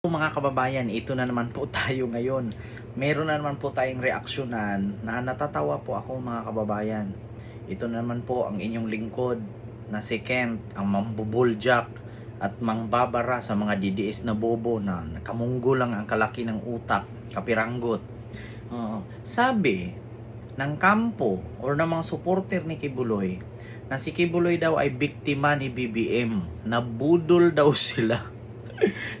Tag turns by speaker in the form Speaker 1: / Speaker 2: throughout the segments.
Speaker 1: Mga kababayan, ito na naman po tayo ngayon. Meron na naman po tayong reaksyonan na natatawa po ako mga kababayan. Ito na naman po ang inyong lingkod na si Kent, ang mambubuljak at mangbabara sa mga DDS na bobo na nakamunggo lang ang kalaki ng utak, kapiranggot. Sabi ng kampo or ng mga supporter ni Kibuloy na si Kibuloy daw ay biktima ni BBM. Nabudol daw sila.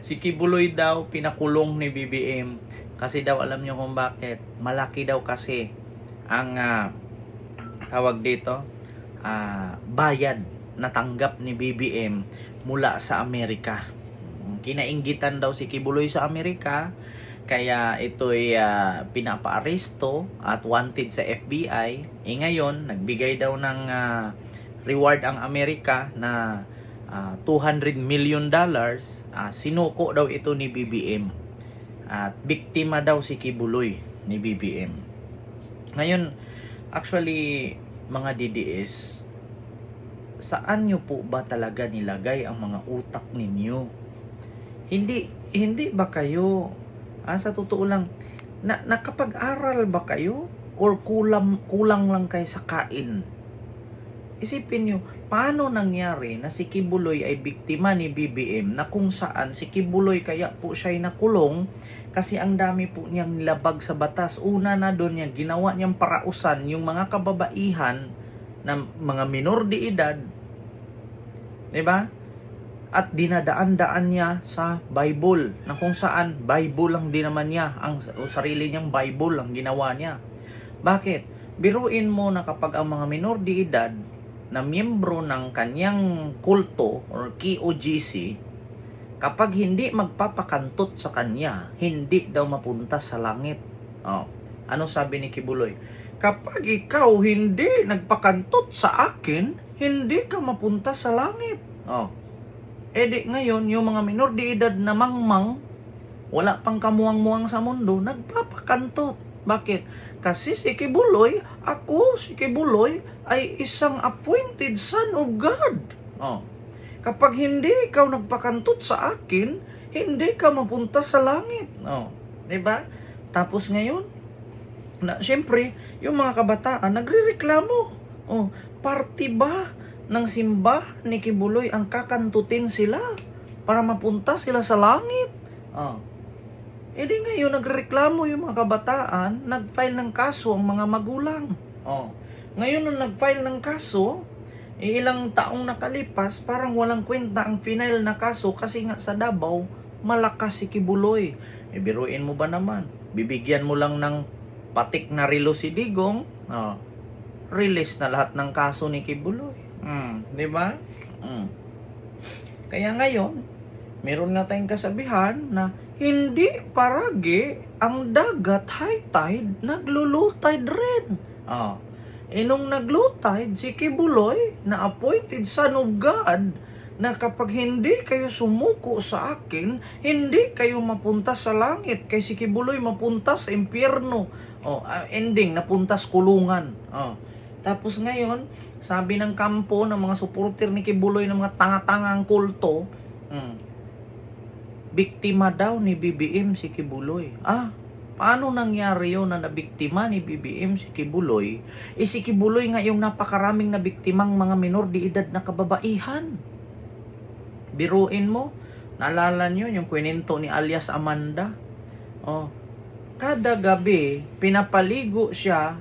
Speaker 1: Si Kibuloy daw pinakulong ni BBM kasi daw alam nyo kung bakit. Malaki daw kasi ang tawag dito bayad na tanggap ni BBM mula sa Amerika. Kinainggitan daw si Kibuloy sa Amerika kaya ito'y pinapaaresto at wanted sa FBI. Ngayon nagbigay daw ng reward ang Amerika na $200 million. Sinuko daw ito ni BBM at biktima daw si Kibuloy ni BBM. Ngayon, actually mga DDS, saan nyo po ba talaga nilagay ang mga utak ninyo? Hindi ba kayo sa totoo lang nakapag-aral ba kayo or kulang lang kayo sa kain? Isipin nyo, paano nangyari na si Kibuloy ay biktima ni BBM na kung saan si Kibuloy kaya po siya ay nakulong kasi ang dami po niyang nilabag sa batas. Una na doon niya, ginawa niyang parausan yung mga kababaihan na mga minor de edad, diba? At dinadaan-daan niya sa Bible na kung saan Bible lang din naman niya, ang sarili niyang Bible lang ginawa niya. Bakit? Biruin mo na kapag ang mga minor de edad na miyembro ng kanyang kulto or KOGC, kapag hindi magpapakantot sa kanya, hindi daw mapunta sa langit. Ano sabi ni Kibuloy? Kapag ikaw hindi nagpakantot sa akin, hindi ka mapunta sa langit. Di ngayon, yung mga minor de edad na mangmang, wala pang kamuang-muang sa mundo, nagpapakantot. Bakit? Kasi si Kibuloy, si Kibuloy ay isang appointed son of God. Kapag hindi ikaw nagpakantot sa akin, hindi ka mapunta sa langit. Diba? Tapos ngayon, syempre, yung mga kabataan nagrereklamo. Party ba ng simbahan ni Kibuloy ang kakantutin sila para mapunta sila sa langit? Di ngayon nagreklamo yung mga kabataan, nag-file ng kaso ang mga magulang. Ngayon nung nag-file ng kaso, ilang taong nakalipas, parang walang kwenta ang final na kaso kasi nga sa Davao, malakas si Kibuloy. Biruin mo ba naman? Bibigyan mo lang ng patik na relo si Digong, release na lahat ng kaso ni Kibuloy. Di ba? Kaya ngayon, meron nga tayong kasabihan na hindi paragi ang dagat high tide, naglo-low tide rin. Nung nag-low tide, si Kibuloy na appointed son of God, na kapag hindi kayo sumuko sa akin, hindi kayo mapunta sa langit. Kaya si Kibuloy mapunta sa impyerno. Ending, napunta sa kulungan. Tapos ngayon, sabi ng kampo ng mga supporter ni Kibuloy ng mga tanga-tangang kulto, biktima daw ni BBM si Kibuloy. Paano nangyari yun na nabiktima ni BBM si Kibuloy? Si Kibuloy nga yung napakaraming nabiktimang mga minor de edad na kababaihan. Biruin mo, naalala nyo yung kwento ni alias Amanda? Kada gabi, pinapaligo siya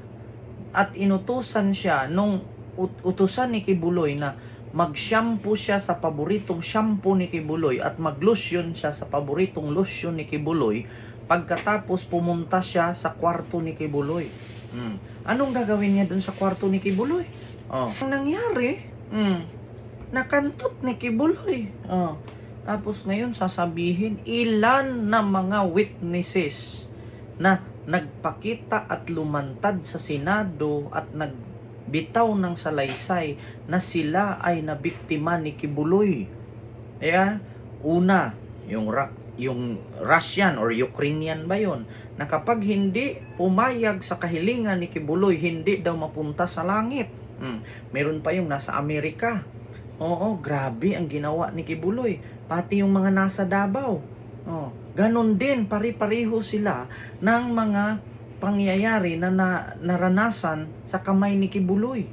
Speaker 1: at inutusan siya nung utusan ni Kibuloy na mag-shampoo siya sa paboritong shampoo ni Kibuloy at mag-lotion siya sa paboritong lotion ni Kibuloy. Pagkatapos pumunta siya sa kwarto ni Kibuloy. Anong gagawin niya dun sa kwarto ni Kibuloy? Ang nangyari, nakantot ni Kibuloy. Tapos ngayon sasabihin ilan na mga witnesses na nagpakita at lumantad sa Senado at nagbitaw ng salaysay na sila ay nabiktima ni Kibuloy. Una, yung Russian or Ukrainian ba yun, na kapag hindi pumayag sa kahilingan ni Kibuloy, hindi daw mapunta sa langit. Meron pa yung nasa Amerika. Grabe ang ginawa ni Kibuloy. Pati yung mga nasa Davao. Ganon din, pare-pareho sila ng mga pangyayari na, naranasan sa kamay ni Kibuloy.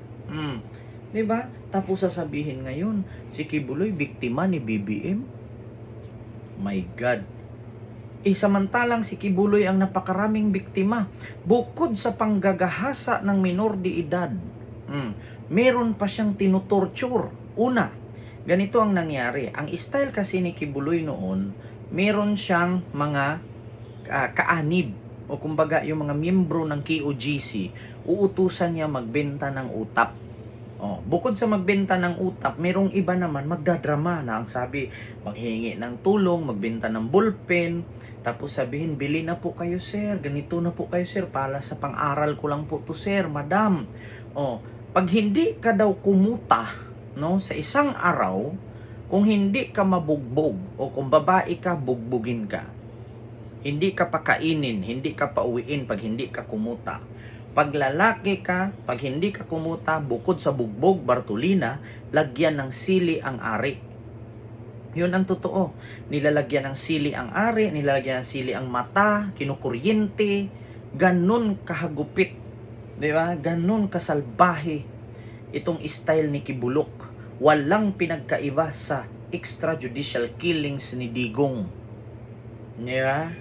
Speaker 1: 'Di ba? Tapos sasabihin ngayon, si Kibuloy biktima ni BBM. My God. Samantalang si Kibuloy ang napakaraming biktima. Bukod sa panggagahasa ng minor de edad, meron pa siyang tinutorture. Una, ganito ang nangyari. Ang style kasi ni Kibuloy noon, meron siyang mga kaanib o kumbaga yung mga miyembro ng KOGC, uutusan niya magbenta ng utap. Bukod sa magbenta ng utap, merong iba naman magdadrama na ang sabi, maghingi ng tulong, magbenta ng ballpen, tapos sabihin, bili na po kayo sir, ganito na po kayo sir, para sa pang-aral ko lang po to sir, madam. Pag hindi ka daw kumuta, no, sa isang araw, kung hindi ka mabugbog o kung babae ka, bugbugin ka. Hindi ka pakainin, hindi ka pauwiin pag hindi ka kumuta. Pag lalaki ka, pag hindi ka kumuta, bukod sa bugbog, Bartolina, lagyan ng sili ang ari. Yun ang totoo. Nilalagyan ng sili ang ari, nilalagyan ng sili ang mata, kinukuryente, ganun kahagupit. Di ba? Ganun kasalbahe itong style ni Kibulok. Walang pinagkaiba sa extrajudicial killings ni Digong. Di ba?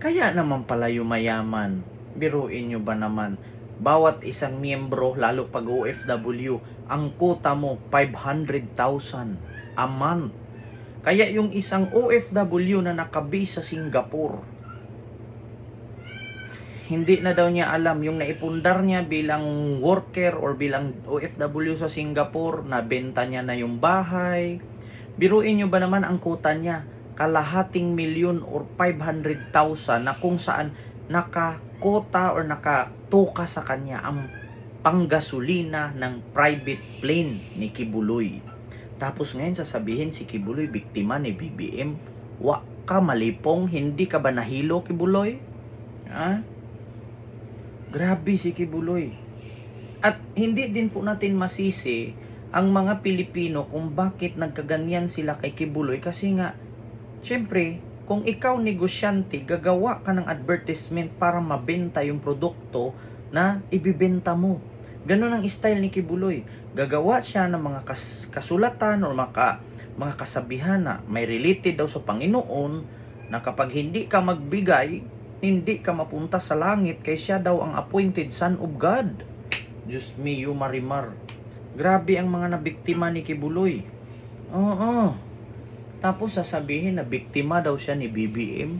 Speaker 1: Kaya naman pala yumayaman. Biruin nyo ba naman, bawat isang miyembro, lalo pag OFW, ang quota mo 500,000 a month. Kaya yung isang OFW na nakabase sa Singapore, hindi na daw niya alam yung naipundar niya bilang worker or bilang OFW sa Singapore, nabenta niya na yung bahay. Biruin nyo ba naman ang quota niya, kalahating milyon or 500,000 na kung saan nakakota or nakatoka sa kanya ang panggasolina ng private plane ni Kibuloy. Tapos ngayon sasabihin si Kibuloy biktima ni BBM. Wa ka malipong, hindi ka ba nahilo Kibuloy? Grabe si Kibuloy. At hindi din po natin masisi ang mga Pilipino kung bakit nagkaganyan sila kay Kibuloy, kasi nga syempre, kung ikaw negosyante, gagawa ka ng advertisement para mabenta yung produkto na ibibenta mo. Ganun ang style ni Kibuloy. Gagawa siya ng mga kasulatan o mga kasabihan na may related daw sa Panginoon, na kapag hindi ka magbigay, hindi ka mapunta sa langit, kaya siya daw ang appointed son of God. Diyos mio Marimar. Grabe ang mga nabiktima ni Kibuloy. Tapos sasabihin na biktima daw siya ni BBM.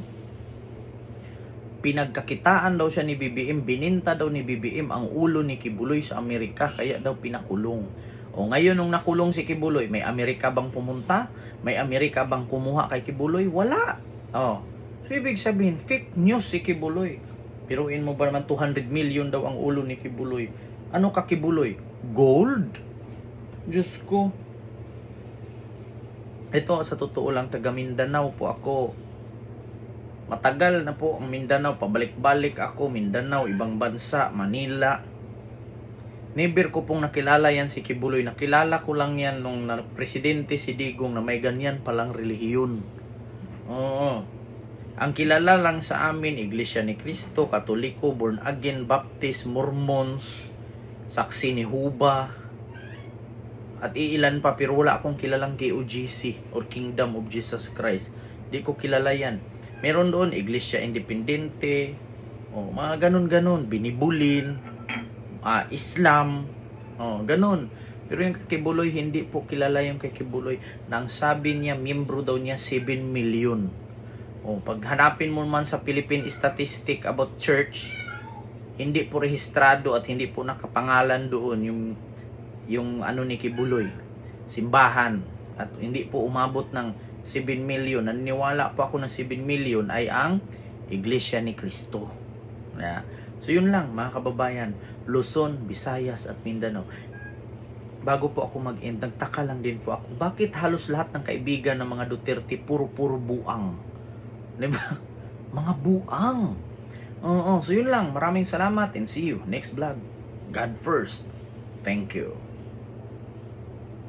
Speaker 1: Pinagkakitaan daw siya ni BBM, bininta daw ni BBM ang ulo ni Kibuloy sa Amerika, kaya daw pinakulong. Ngayon nung nakulong si Kibuloy, may Amerika bang pumunta? May Amerika bang kumuha kay Kibuloy? Wala. So ibig sabihin, fake news si Kibuloy. Piruin mo ba naman 200 million daw ang ulo ni Kibuloy? Ano ka Kibuloy? Gold? Diyos ko. Ito, sa totoo lang, taga Mindanao po ako. Matagal na po ang Mindanao, pabalik-balik ako, Mindanao, ibang bansa, Manila. Never ko pong nakilala yan si Kibuloy. Nakilala ko lang yan nung presidente si Digong na may ganyan palang relihiyon. Ang kilala lang sa amin, Iglesia ni Cristo, Katoliko, Born Again, Baptist, Mormons, Saksi ni Jehovah, at iilan pa, pero wala akong kilalang KOGC or Kingdom of Jesus Christ. Di ko kilala yan. Meron doon, Iglesia Independente, mga ganun-ganun, binibulin, Islam, ganun. Pero yung kay Kibuloy, hindi po kilala yung kay Kibuloy. Nang sabi niya, miyembro daw niya 7 million. Pag hanapin mo man sa Philippine Statistic about church, hindi po rehistrado at hindi po nakapangalan doon yung ano ni Kibuloy, simbahan, at hindi po umabot ng 7 million. Naniniwala po ako na 7 million ay ang Iglesia ni Cristo. So yun lang mga kababayan, Luzon, Visayas at Mindanao. Bago po ako mag-end, nagtaka lang din po ako, bakit halos lahat ng kaibigan ng mga Duterte puro buang? Diba? Mga buang. So yun lang, maraming salamat and see you next vlog. God first. Thank you.